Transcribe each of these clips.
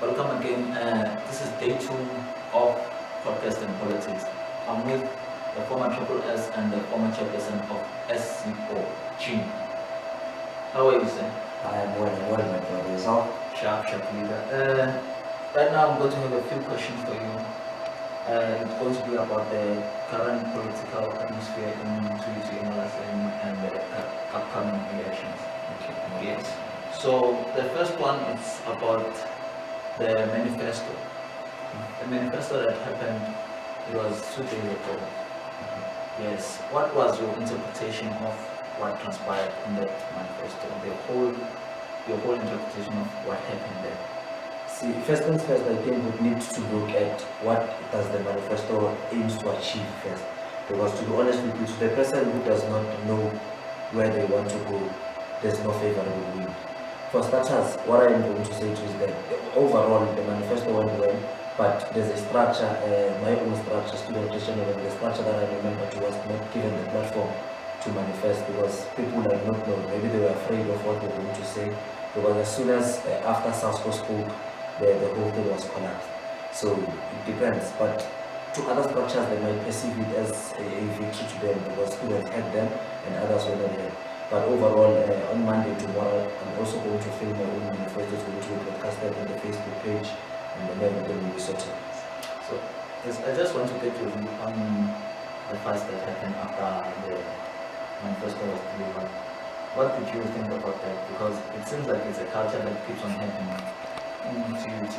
Welcome again. This is day 2 of podcast and politics. I'm with the former Triple S and the former chairperson of SCO, How are you, sir? I am well, my brother. Yourself? Sharp leader. Right now, I'm going to have a few questions for you. It's going to be about the current political atmosphere in Tutu and the upcoming elections. Okay. Yes. So the first one is about the manifesto. The manifesto that happened, it was 2 days ago. Yes. What was your interpretation of what transpired in that manifesto? Your whole interpretation of what happened there. See, first things first, I think we need to look at what does the manifesto aims to achieve first. Because to be honest with you, to the person who does not know where they want to go, there's no favorable win. For starters, what I am going to say to is that overall the manifesto went well, but there's a structure, my own structure, student education, the structure that I remember was not given the platform to manifest because people like not know, maybe they were afraid of what they were going to say, because as soon as after Sasco spoke, the whole thing was collapsed. So it depends, but to other structures they might perceive it as a victory to them because students had them and others were not here. But overall, on Monday tomorrow, I'm also going to film my own manifesto. It's going to be broadcasted on the Facebook page and then everything will be sorted. So I just want to get your view on the fights that happened after the manifesto was delivered. What did you think about that? Because it seems like it's a culture that keeps on happening in TUT,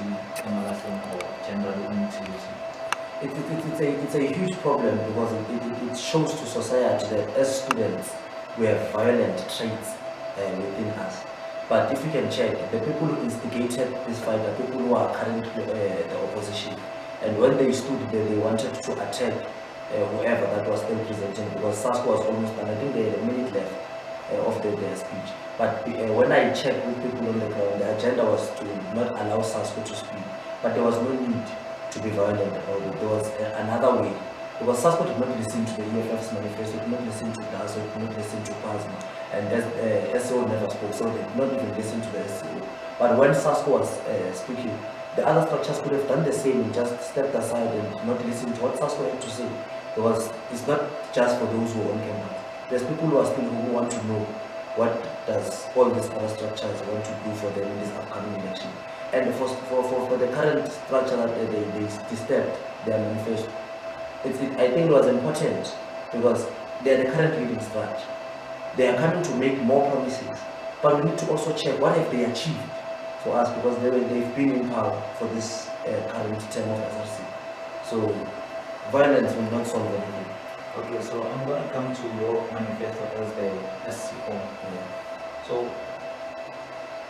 or generally in TUT. It's a huge problem because it shows to society that as students we have violent traits within us. But if you can check, the people who instigated this fight are people who are currently the opposition. And when they stood there, they wanted to attack whoever that was still presenting because Sasco was almost done. I think they had a minute left of their speech. But when I checked with people on the ground, the agenda was to not allow Sasco to speak. But there was no need to be violent about it. There was another way. Because Sasco did not listen to the EFF's manifesto, did not listen to DASO, did not listen to PASMA, and SCO never spoke, so they did not even listen to the SCO. But when Sasco was speaking, the other structures could have done the same and just stepped aside and not listen to what Sasco had to say. Because it's not just for those who are on campus. There's people who are still who want to know what does all these other structures want to do for them in this upcoming election. And for the current structure that they disturbed their manifesto, I think it was important because they are the current leading structure. They are coming to make more promises, but we need to also check what have they achieved for us because they've been in power for this current term of SRC. So violence will not solve anything. Okay, so I'm going to come to your manifesto as the SCO. Yeah. So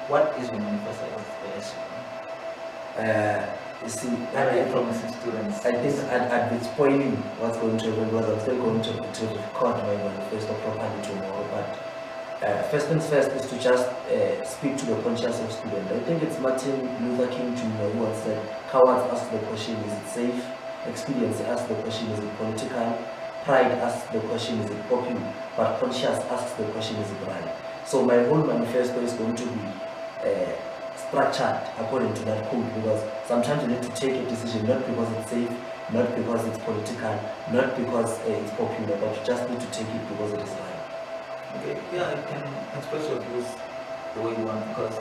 what is your manifesto as the SCO? You see, what are you promising students? I think at this point, what's going to happen was I'm still going to record my manifesto properly tomorrow. But first things first is to just speak to the conscience of students. I think it's Martin Luther King Jr. who has said, cowards ask the question, is it safe? Experience asks the question, is it political? Pride asks the question, is it popular? But conscience asks the question, is it right? So my whole manifesto is going to be structured according to that code because sometimes you need to take a decision not because it's safe, not because it's political, not because it's popular, but you just need to take it because it is right. Okay, yeah, you can express your views the way you want because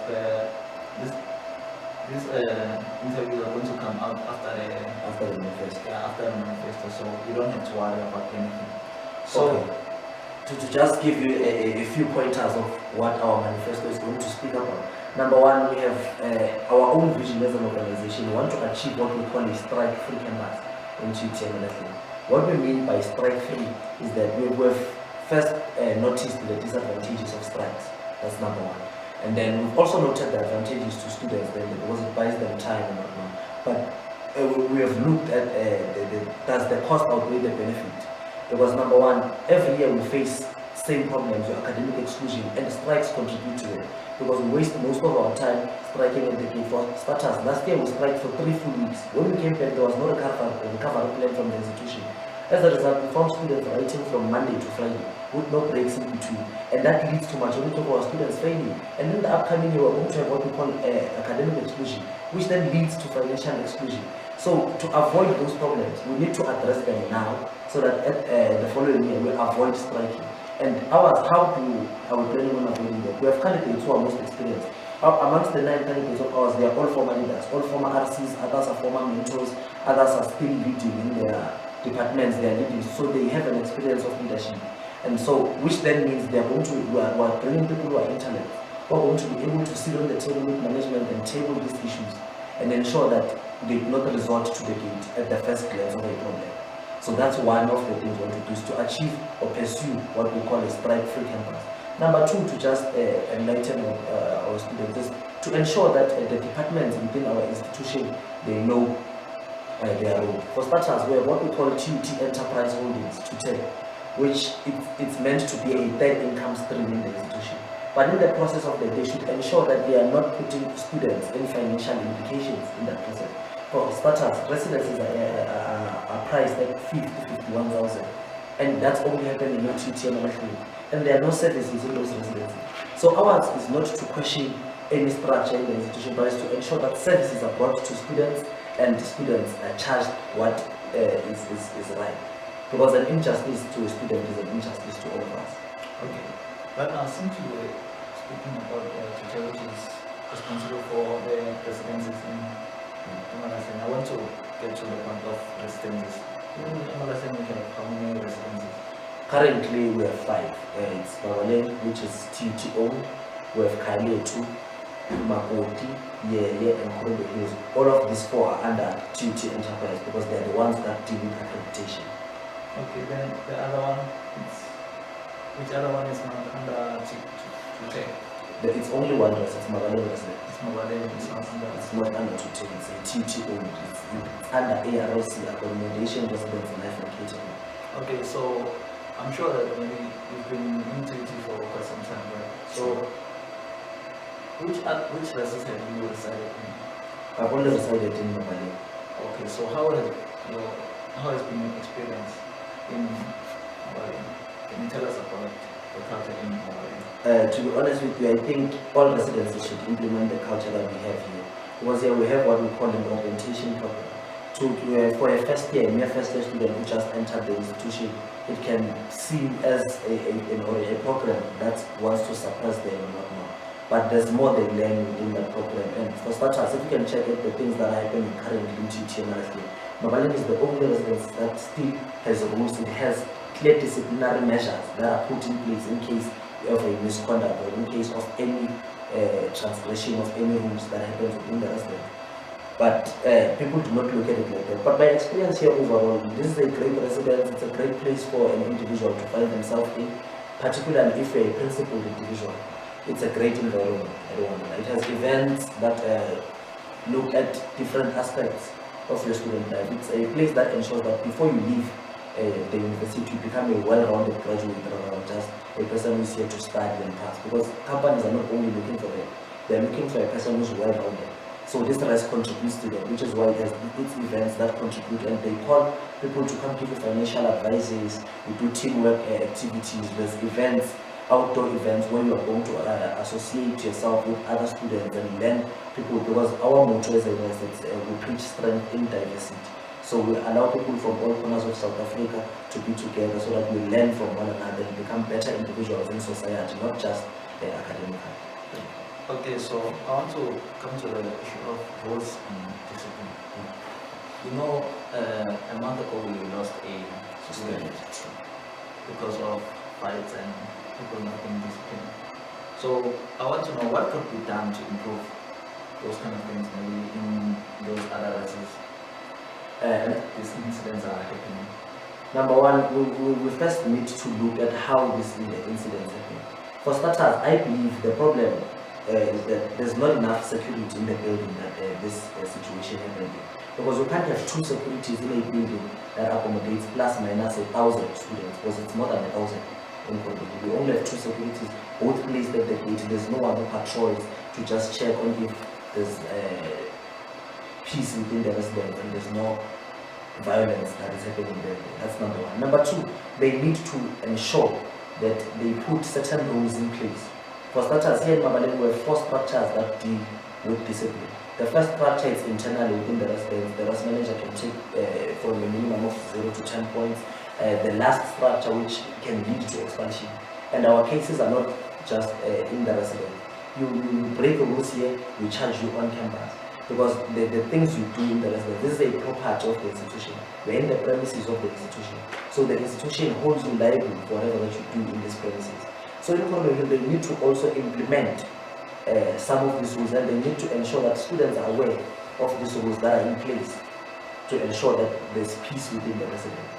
this interviews are going to come out after the manifesto. Yeah, after the manifesto, so you don't have to worry about anything. So to just give you a few pointers of what our manifesto is going to speak about. Number one, we have our own vision as an organization. We want to achieve what we call a strike-free campus in TUT. What we mean by strike-free is that we have first noticed the disadvantages of strikes. That's number one. And then we've also noted the advantages to students because it buys them time and whatnot. But we have looked at does the cost outweigh the benefit? Because number one, every year we face same problems with academic exclusion and strikes contribute to it. Because we waste most of our time striking at the gate. For starters, last year we striked for 3 full weeks. When we came back, there was no recovery plan from the institution. As a result, we found students writing from Monday to Friday. with no breaks in between. And that leads to majority of our students failing. And in the upcoming year, we're going to have what we call academic exclusion, which then leads to financial exclusion. So to avoid those problems, we need to address them now so that the following year we avoid striking. And how are we planning on avoiding that? We have candidates who are most experienced. Amongst the 9 candidates of ours, they are all former leaders, all former RCs, others are former mentors, others are still leading in their departments, they are leading, so they have an experience of leadership. And so, which then means they are going to, we are bringing people who are intellect, who are going to be able to sit on the table with management and table these issues and ensure that they do not resort to the gate at the first glance of a problem. So that's one of the things we want to do, is to achieve or pursue what we call a strike-free campus. Number 2, to just enlighten our students, is to ensure that the departments within our institution, they know their role. For starters, we have what we call TUT Enterprise Holdings, TUTE, which it's meant to be a third income stream in the institution. But in the process of that, they should ensure that they are not putting students in financial implications in that process. For starters, residencies are priced at 51,000, and that's only happening in TUT and and there are no services in those residencies. So ours is not to question any structure in the institution, but is to ensure that services are brought to students and students are charged what is right. Because an injustice to a student is an injustice to all of us. Okay. But now, since you were speaking about tutors responsible for the residences in Malasen, I want to get to the point of residences. In Malasen, we have how many residences? Currently, we have 5. It's Bongane, which is TUT owned. We have Kale 2, Makoti, Yeye, and Kobe Hills. All of these 4 are under TUT Enterprise because they are the ones that deal with accreditation. Okay, then the other one is, which other one is not under TUT? It's only one resident, it's Magale resident. It's Mobile, it's not under. It's not under TUT, it's a TUT owned. It's under ARLC, Accommodation, Residence, and Life and Catering. Okay, so I'm sure that maybe you've been in TUT for quite some time, right? So, which classes have you resided in? I've only resided in Mobile. Okay, so how has been your experience in Mobile? Can you tell us about the culture in Mobile? To be honest with you, I think all residents should implement the culture that we have here. Because here we have what we call an orientation program. For a first year student who just entered the institution, it can seem as a program that wants to suppress them and whatnot. But there's more they learn within that program. And for starters, if you can check out the things that are happening currently in TUT, Mobile is the only residence that still has rules. It has clear disciplinary measures that are put in place in case of a misconduct or in case of any transgression of any rules that happens within the residence. But people do not look at it like that. But my experience here overall, this is a great residence. It's a great place for an individual to find themselves in, particularly if you're a principled individual. It's a great environment. It has events that look at different aspects of your student life. It's a place that ensures that before you leave the university, you become a well-rounded graduate rather than just a person who's here to study and pass. Because companies are not only looking for them, they're looking for a person who's well-rounded. So this rest contributes to them, which is why it has its events that contribute, and they call people to come give you financial advices. We do teamwork activities. There's events, outdoor events, where you are going to associate yourself with other students and learn people, because our motto as a university is we preach strength in diversity. So we allow people from all corners of South Africa to be together so that we learn from one another and become better individuals in society, not just academically. Okay, so I want to come to the issue of rules and discipline. You know, a month ago we lost a student because of fights and people not being disciplined. So I want to know what could be done to improve those kind of things, maybe in those other races. These incidents are happening. Number one, we first need to look at how these incidents happen. For starters, I believe the problem is that there's not enough security in the building that this situation happened in. Because we can't have 2 securities in a building that accommodates plus minus 1,000 students, because it's more than 1,000 in Kobe. We only have 2 securities, both placed at the gate. There's no one who patrols to just check on if there's peace within the residence and there's no violence that is happening there. That's number one. Number two, they need to ensure that they put certain rules in place. For starters, here in Mabaleng, we have 4 structures that deal with discipline. The first structure is internally within the residence. The rest manager can take from a minimum of 0 to 10 points. The last structure, which can lead to expulsion. And our cases are not just in the residence. You break the rules here, we charge you on campus. Because the things you do in the residence, this is a property of the institution. We're in the premises of the institution. So the institution holds you liable for whatever that you do in these premises. So in Korea, they need to also implement some of these rules, and they need to ensure that students are aware of these rules that are in place to ensure that there's peace within the residence.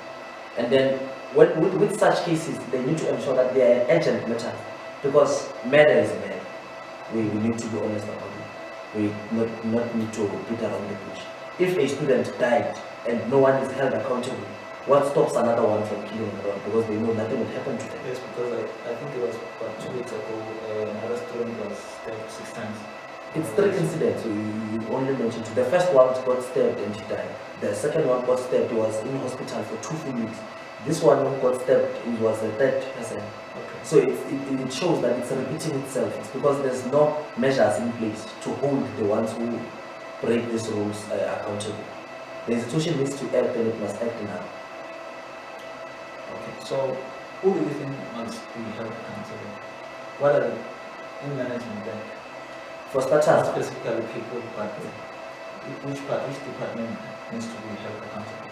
And then with such cases, they need to ensure that they are urgent matters, because murder is murder. We need to be honest about it. We not need to beat around the bush. If a student died and no one is held accountable, what stops another one from killing another one? Because they know nothing will happen to them. Yes, because I think it was about 2 weeks ago, another student was stabbed 6 times. It's 3 incidents, so you only mentioned 2. The first one got stabbed and he died. The second one got stabbed, he was in hospital for 2 full weeks. This one who got stabbed, he was the 3rd person. Okay. So it shows that it's repeating itself. It's because there's no measures in place to hold the ones who break these rules accountable. The institution needs to act, and it must act now. Okay, so who do you think must be held accountable? What are in management then? For Not starters, specifically people, but which department needs to be held accountable?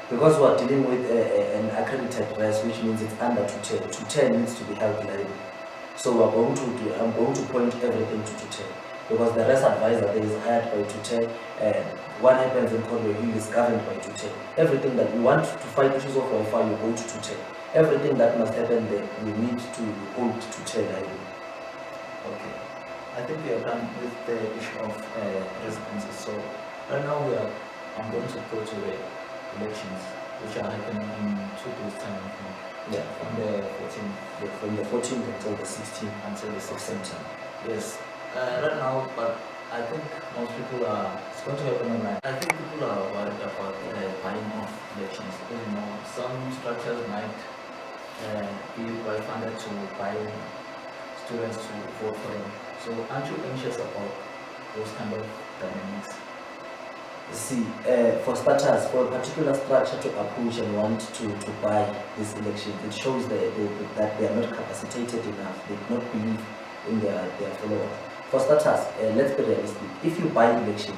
because we are dealing with an accredited rest, which means it's under 210. 210 needs to be held liable. So I'm going to point everything to 210, because the rest advisor there is hired by 210, and what happens in Congo Hill is governed by 210. Everything that you want to fight issues of Wi-Fi, you go to 210. Everything that must happen there, we need to hold 210 liable. Okay, I think we are done with the issue of residences. So right now I'm going to go to the elections, which are happening in 2 days' time, I think. Yeah, From the 14th from the 14th until the 16th until the of 16th. September. Yes, right now, but I think most people it's going to happen online. I think people are worried about buying off elections. You know, some structures might be well funded to buy students to vote for them. So aren't you anxious about those kind of dynamics? See, for starters, for a particular structure to approach and want to buy this election, it shows that they are not capacitated enough. They do not believe in their followers. For starters, let's be realistic. If you buy elections,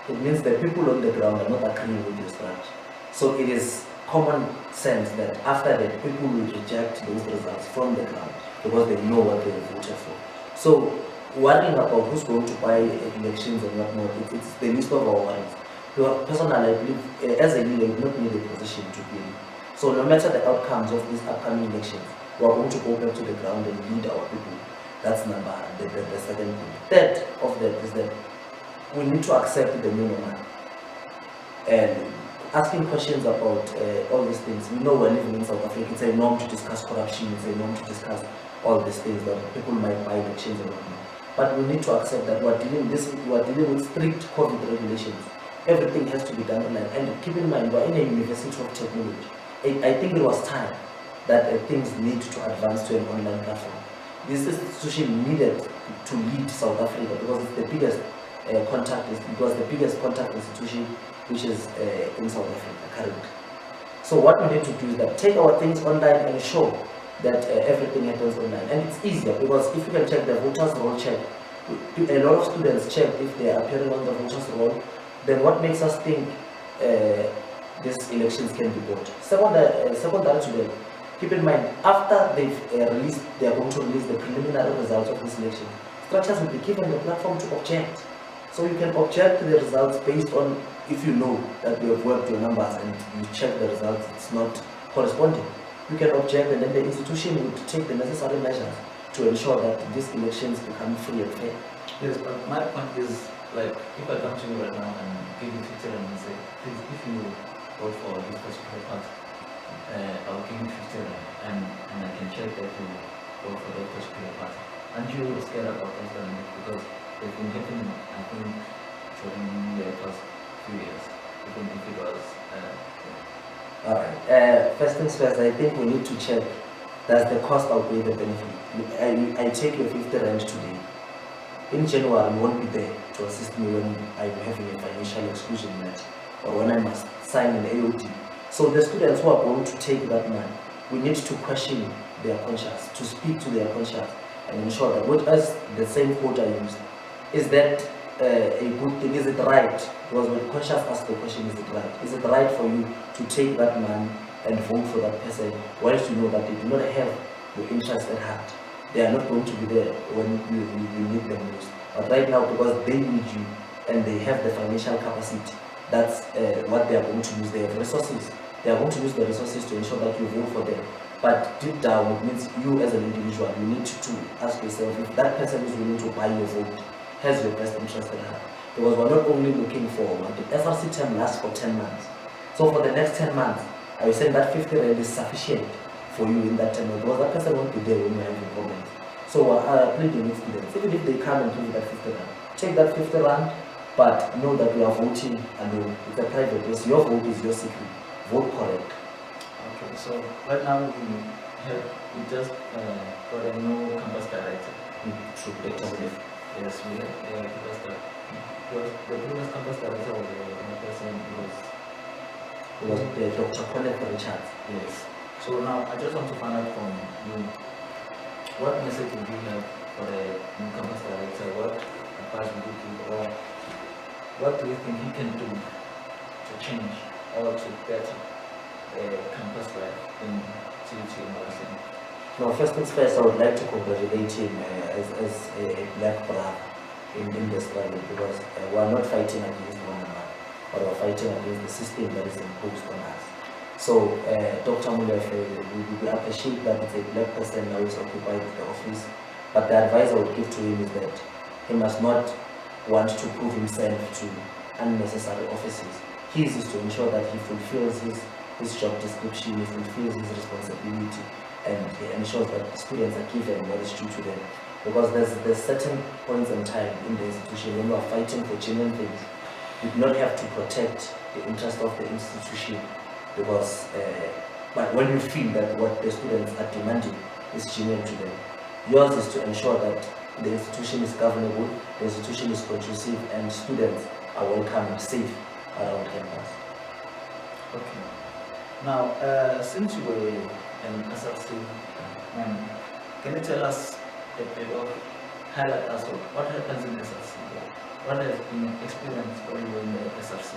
it means the people on the ground are not agreeing with your structure. So it is common sense that after that, people will reject those results from the ground because they know what they voted for. So worrying about who's going to buy elections and whatnot, it's the least of our worries. Personally, I believe as a leader, you do not need a position to be in. So no matter the outcomes of these upcoming elections, we are going to go back to the ground and lead our people. That's the second thing. Third of that is that we need to accept the new normal. And asking questions about all these things. We know we're living in South Africa. It's a norm to discuss corruption. It's a norm to discuss all these things that people might buy elections and whatnot. But we need to accept that we're dealing with strict COVID regulations. Everything has to be done online. And keep in mind, we're in a university of technology. I think it was time that things need to advance to an online platform. This institution needed to lead South Africa because it's the biggest contact institution which is in South Africa currently. So what we need to do is that take our things online and show that everything happens online. And it's easier because if you can check the voters roll check, a lot of students check if they are appearing on the voters roll, then what makes us think these elections can be bought? Secondary to them, keep in mind, after they are going to release the preliminary results of this election, structures will be given the platform to object. So you can object to the results based on if you know that you have worked your numbers and you check the results, it's not corresponding. You can object, and then the institution would take the necessary measures to ensure that these elections become free and fair. Yes, but my point is, like, if I come to you right now and give you 50 rand and say, please, if you vote for this particular party, I'll give you 50 rand, and I can check that you vote for that particular party. Aren't you scared about those dynamics? Because they've been happening, I think, during the past few years, even if it was. Alright, first things first, I think we need to check Does the cost outweigh the benefit? I take your 50 rand today. In January, you won't be there to assist me when I'm having a financial exclusion net or when I must sign an AOD. So the students who are going to take that money, we need to question their conscience, to speak to their conscience and ensure that what as the same quote I used, is that a good thing? Is it right? Because when conscience asks the question, is it right? Is it right for you to take that money and vote for that person whilst you know that they do not have your interest at heart? They are not going to be there when you need them most. But right now, because they need you and they have the financial capacity, that's what they are going to use. They have resources. They are going to use the resources to ensure that you vote for them. But deep down, it means you as an individual, you need to ask yourself if that person is willing to buy your vote, has your best interest at heart. Because we're not only looking for the SRC term lasts for 10 months. So for the next 10 months, I was saying that 50 rand is sufficient for you in that term because that person won't be there when you're having problems. So pleading with students, even if they come and give you that 50 rand, take that 50 rand, but know that we are voting alone. It's a private, because your vote is your secret. Vote correct. Okay, so right now we just got a new campus director. True. Yes, we have a campus director. The previous campus director was a person It was Dr. Colin Richard. yes. So now I just want to find out from you, what message would you have for the new campus director? What advice would you give, or what do you think he can do to change or to better campus life in TUT Morrison? Now, first things first, I would like to congratulate him as a black brother in the struggle, because we are not fighting against one another, but we are fighting against the system that is imposed on us. So, Dr. Mulefe, we appreciate that it's a black person now is occupied the office, but the advice I would give to him is that he must not want to prove himself to unnecessary offices. His is to ensure that he fulfills his job description, he fulfills his responsibility, and he ensures that students are given what is due to them. Because there's certain points in time in the institution when we are fighting for genuine things, we do not have to protect the interest of the institution, because but when you feel that what the students are demanding is genuine to them, yours is to ensure that the institution is governable, the institution is conducive, and students are welcome and safe around campus. Okay. Now, since you were an SRC, can you tell us a bit of, highlight us of what happens in SRC? What has been experienced for you in the SRC?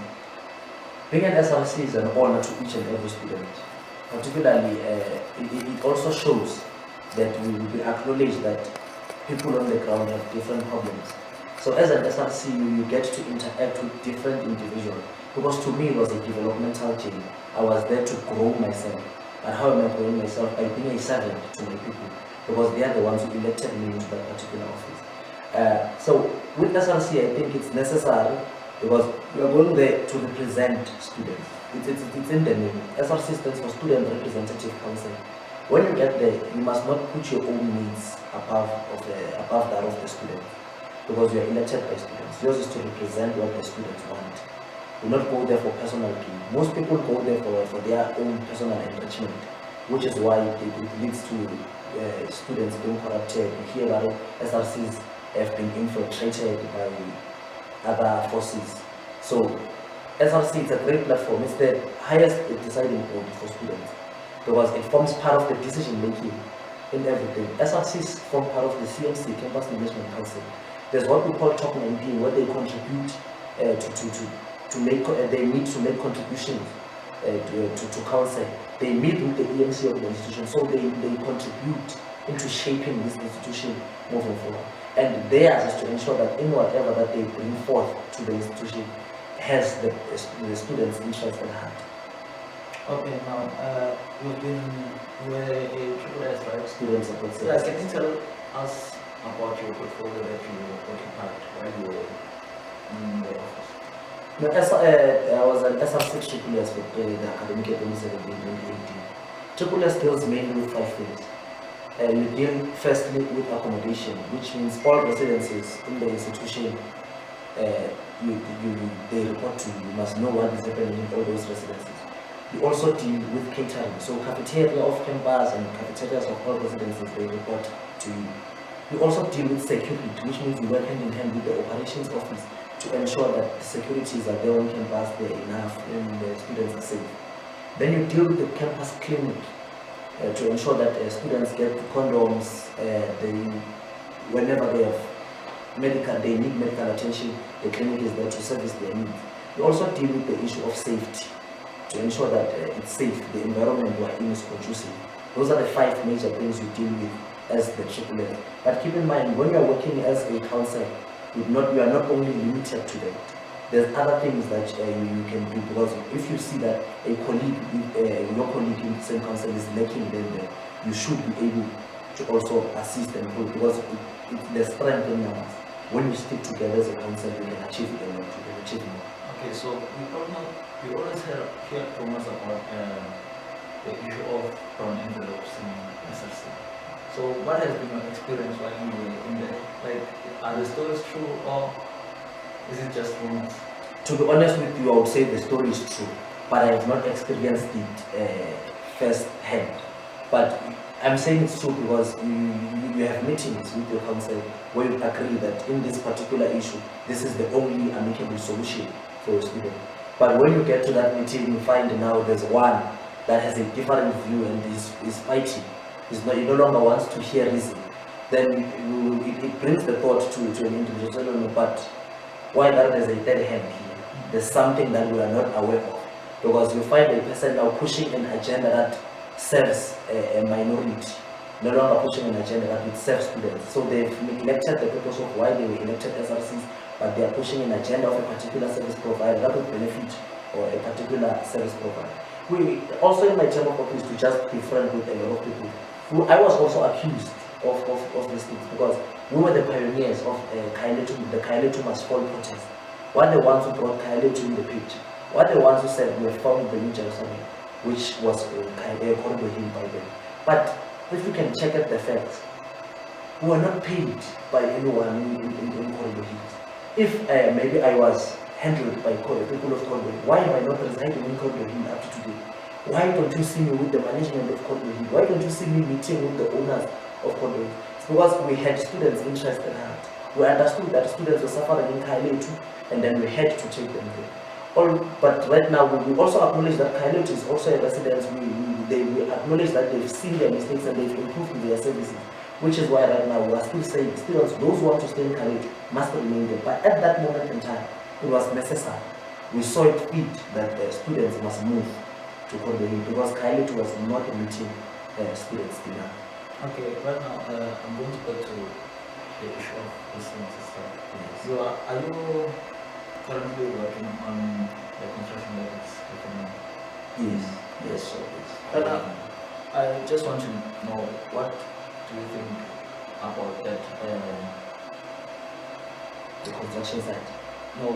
Being an SRC is an honor to each and every student. Particularly, it also shows that we acknowledge that people on the ground have different problems. So as an SRC, you get to interact with different individuals. Because to me, it was a developmental journey. I was there to grow myself. And how am I growing myself? By being a servant to my people. Because they are the ones who elected me into that particular office. So with SRC, I think it's necessary, because we are going there to represent students. It's in the name. SRC stands for Student Representative Council. When you get there, you must not put your own needs above that of the students, because you are elected by students. Yours is to represent what the students want. Do not go there for personal gain. Most people go there for their own personal enrichment, which is why it leads to students being corrupted. You hear that SRCs have been infiltrated by other forces. So SRC is a great platform. It's the highest deciding point for students, because it forms part of the decision making in everything. SRCs form part of the CMC, Campus Management Council. There's what we call top 19, where they contribute they need to make contributions to council. They meet with the EMC of the institution, so they contribute into shaping this institution moving forward. And theirs is to ensure that in whatever that they bring forth to the institution has the students' interest at heart. Okay, now you were a student, right? Student support service. Yes, can you tell us about your portfolio that you occupied while you were in the office? No, I was an SR6 Triple S for the academic year 2017-2018. Triple S deals mainly with 5 things. We deal firstly with accommodation, which means all residences in the institution, they report to you. You must know what is happening in all those residences. We also deal with catering. So cafeteria of campus and cafeterias of all residences, they report to you. We also deal with security, which means we work hand in hand with the operations office to ensure that the securities are there on campus, they're enough, and the students are safe. Then you deal with the campus clinic to ensure that students get condoms, whenever they have they need medical attention, the clinic is there to service their needs. We also deal with the issue of safety to ensure that it's safe, the environment we are in is conducive. Those are the 5 major things we deal with as the AAA. But keep in mind, when you are working as a council, you are not only limited to that. There's other things that you can do, because if you see that a colleague, your colleague in the same council is lacking, then you should be able to also assist them, because there's strength in numbers. When you stick together as a council, you can achieve it and you can achieve more. Okay, so we always hear from us about the issue of brown envelopes in SRC. So what has been your experience while you were in there? Like, are the stories true, or is it just rumors? To be honest with you, I would say the story is true, but I have not experienced it first hand. But I'm saying it's true because you have meetings with your council where you agree that in this particular issue, this is the only amicable solution for a student. But when you get to that meeting, you find now there's one that has a different view and is fighting. He no longer wants to hear reason. Then it brings the thought to an individual, but why not there's a third hand here? There's something that we are not aware of. Because you find a person now pushing an agenda that serves a minority, no longer pushing an agenda that it serves students. So they've neglected the purpose of why they were elected SRCs, but they are pushing an agenda of a particular service provider that would benefit or a particular service provider. We also, in my term of office, to just be friends with a lot of people. I was also accused of these things because we were the pioneers of the Kaile to must fall protest. What the ones who brought Kaile to in the picture. What the ones who said we have found the New Jerusalem, which was Kaile Corridor Hill by them. But if you can check out the facts, we were not paid by anyone in Corridor Hills. If maybe I was handled by people of Corridor, why am I not residing in Corridor Hill up to today? Why don't you see me with the management of Corridor Hill? Why don't you see me meeting with the owners of Corridor Hill? It's because we had students interested in heart. We understood that students were suffering in Kaile too, and then we had to take them there. But right now, we also acknowledge that Kaile is also a residence. We acknowledge that they've seen their mistakes and they've improved their services, which is why right now we are still saying students, those who want to stay in Kaile must remain there. But at that moment in time, it was necessary. We saw it fit that students must move to Corridor Hill because Kaile was not meeting students' demand. Okay, right now I'm going to go to the issue of distance itself. Yes. Are you currently working on the construction that is happening? Yes. Yes. So Right now, I just want to know, what do you think about that? The construction site. No,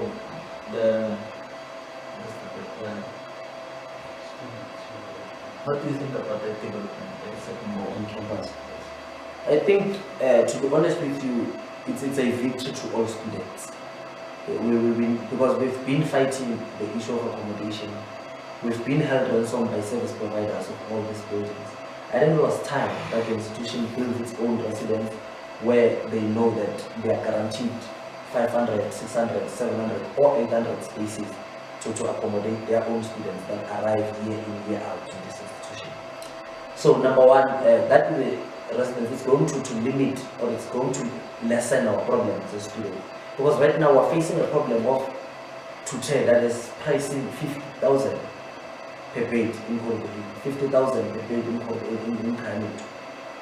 what do you think about the development that is happening on campus? I think, to be honest with you, it's a victory to all students. Because we've been fighting the issue of accommodation. We've been held ransom by service providers of all these buildings. I think it was time that the institution built its own residence where they know that they are guaranteed 500, 600, 700 or 800 spaces to accommodate their own students that arrive year in, year out in this institution. So number one, that residence is going to limit, or it's going to lessen our problem as a student. Because right now we're facing a problem of tutor that is pricing 50,000 per bed in Corridor, 50,000 per bed in Kaile.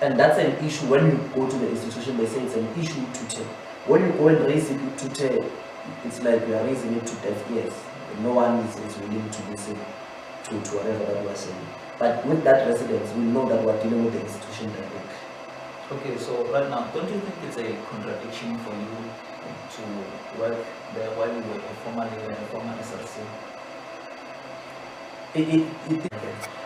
And that's an issue. When you go to the institution, they say it's an issue tutor. When you go and raise it to tutor, it's like you are raising it to deaf ears. No one is willing to listen to whatever that we are saying. But with that residence, we know that we're dealing with the institution directly. Okay, so right now, don't you think it's a contradiction for you to work there while you were a former SRC?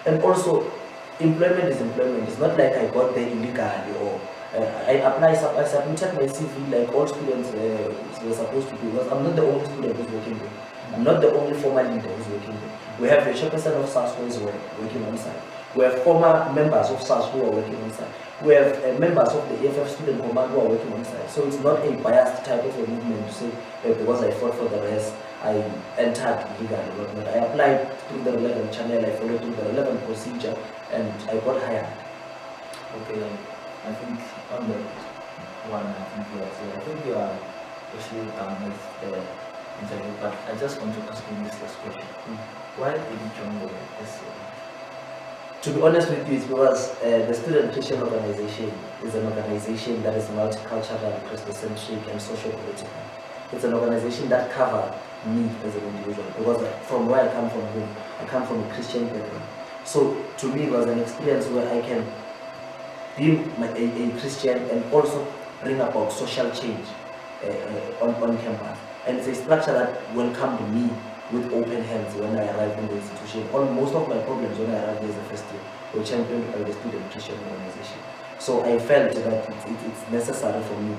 And also, employment is employment. It's not like I got there illegally or I submitted my CV like all students were supposed to do, because I'm not the only student who's working there. I'm not the only former leader who's working there. We have the chairperson of SARS who is working on site. We have former members of SARS who are working on site. We have members of the AFF student command who are working on site. So it's not a biased type of a movement to say because I fought for the rest, I entered legal development. I applied through the relevant channel, I followed through the relevant procedure, and I got hired. Okay, I think on the one, I think you are actually done with the interview, but I just want to ask you this last question. Why did you join the SCO? To be honest with you, it's because the Student Christian Organization is an organization that is multicultural, Christocentric, and socio-political. It's an organization that covers me as an individual, because from where I come from, I come from a Christian background. So to me, it was an experience where I can be a Christian and also bring about social change on campus. And it's a structure that welcomed me with open hands when I arrived in the institution. Most of my problems when I arrived as a first year were championed by the Student Christian Organization. So I felt that it's necessary for me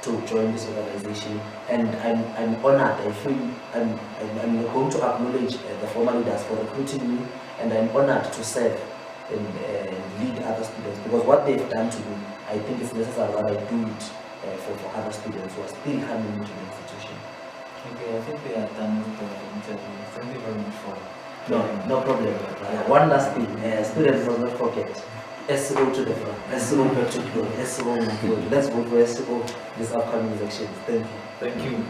to join this organization, and I'm honored. I feel I'm going to acknowledge the former leaders for recruiting me, and I'm honored to serve and lead other students, because what they've done to me, I think it's necessary that I do it for other students who are still coming into the institution. Okay, I think we are done with the interview. Thank you very much for No problem. One last thing, students must not forget. SO to the front, SO back to the front, SO. Let's vote for SO this upcoming elections. Thank you. Thank you.